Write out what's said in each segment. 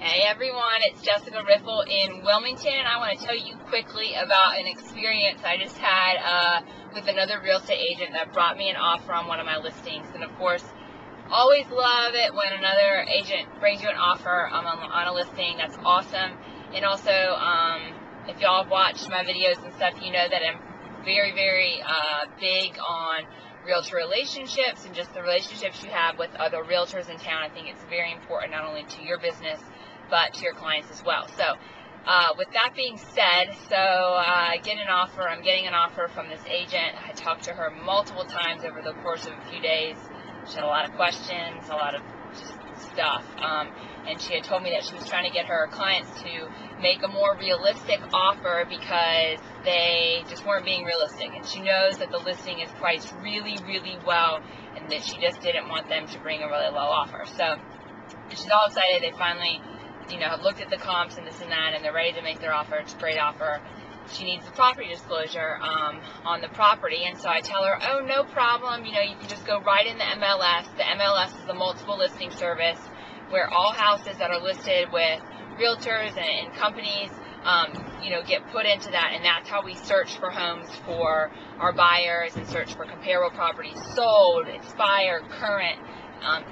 Hey everyone, it's Jessica Riffle in Wilmington. I want to tell you quickly about an experience I just had with another real estate agent that brought me an offer on one of my listings. And of course, always love it when another agent brings you an offer on a listing. That's awesome. And also, if y'all have watched my videos and stuff, you know that I'm very, very big on realtor relationships and just the relationships you have with other realtors in town. I think it's very important not only to your business but to your clients as well. So with that being said, I'm getting an offer from this agent. I talked to her multiple times over the course of a few days. She had a lot of questions, a lot of just stuff, and she had told me that she was trying to get her clients to make a more realistic offer because they just weren't being realistic, and she knows that the listing is priced really, really well, and that she just didn't want them to bring a really low offer. So she's all excited. They finally, have looked at the comps and this and that, and they're ready to make their offer. It's a great offer. She needs the property disclosure on the property, and so I tell her, oh, no problem, you can just go right in the MLS. The MLS is the multiple listing service where all houses that are listed with realtors and companies, get put into that, and that's how we search for homes for our buyers and search for comparable properties, sold, expired, current,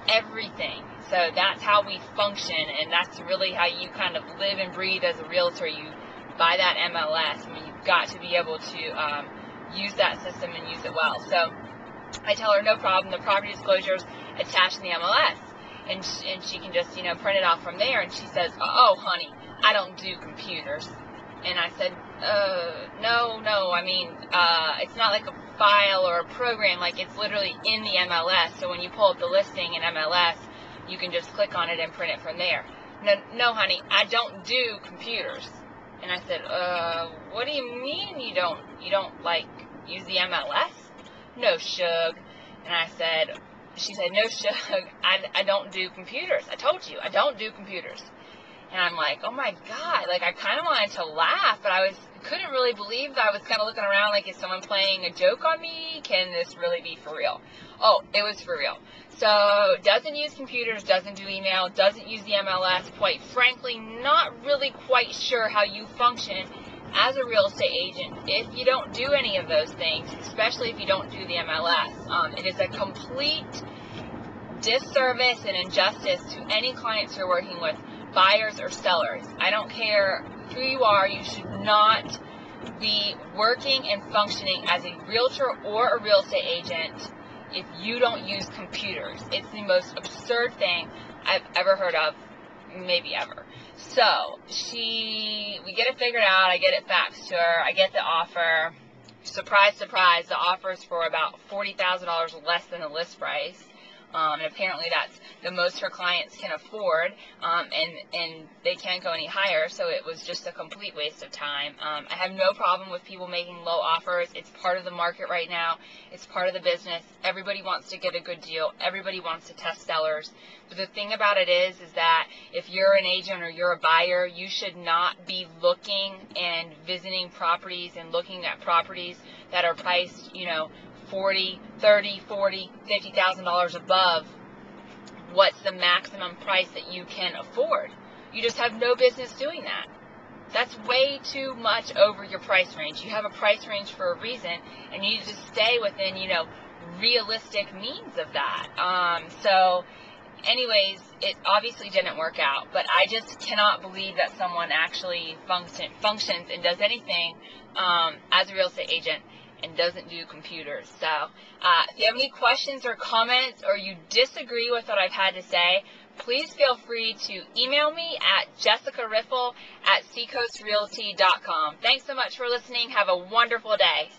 everything. So that's how we function, and that's really how you kind of live and breathe as a realtor. You buy that MLS. You've got to be able to use that system and use it well. So I tell her, no problem, the property disclosures attached in the MLS, and she can just, print it off from there. And she says, oh, honey, I don't do computers. And I said, no, it's not like a file or a program, like it's literally in the MLS. So when you pull up the listing in MLS, you can just click on it and print it from there. No, honey, I don't do computers. And I said, what do you mean you don't use the MLS? No, Shug. And she said, no, Shug, I don't do computers. I told you, I don't do computers. And I'm like, oh my God, I kind of wanted to laugh, but I couldn't really believe that. I was kind of looking around like, is someone playing a joke on me? Can this really be for real? Oh, it was for real. So, doesn't use computers, doesn't do email, doesn't use the MLS, quite frankly, not really quite sure how you function as a real estate agent if you don't do any of those things, especially if you don't do the MLS. It is a complete disservice and injustice to any clients you're working with, buyers or sellers. I don't care who you are, you should not be working and functioning as a realtor or a real estate agent if you don't use computers. It's the most absurd thing I've ever heard of, maybe ever. So, we get it figured out, I get it faxed to her, I get the offer. Surprise, surprise, the offer is for about $40,000 less than the list price. And apparently that's the most her clients can afford, and they can't go any higher, so it was just a complete waste of time. I have no problem with people making low offers. It's part of the market right now. It's part of the business. Everybody wants to get a good deal. Everybody wants to test sellers. But the thing about it is that if you're an agent or you're a buyer, you should not be looking and visiting properties and looking at properties that are priced, $40,000, $30,000, $40,000, $50,000 above what's the maximum price that you can afford. You just have no business doing that. That's way too much over your price range. You have a price range for a reason, and you need to stay within, realistic means of that. So anyways, it obviously didn't work out, but I just cannot believe that someone actually functions and does anything as a real estate agent and doesn't do computers. So if you have any questions or comments, or you disagree with what I've had to say, please feel free to email me at jessicariffle@seacoastrealty.com. Thanks so much for listening. Have a wonderful day.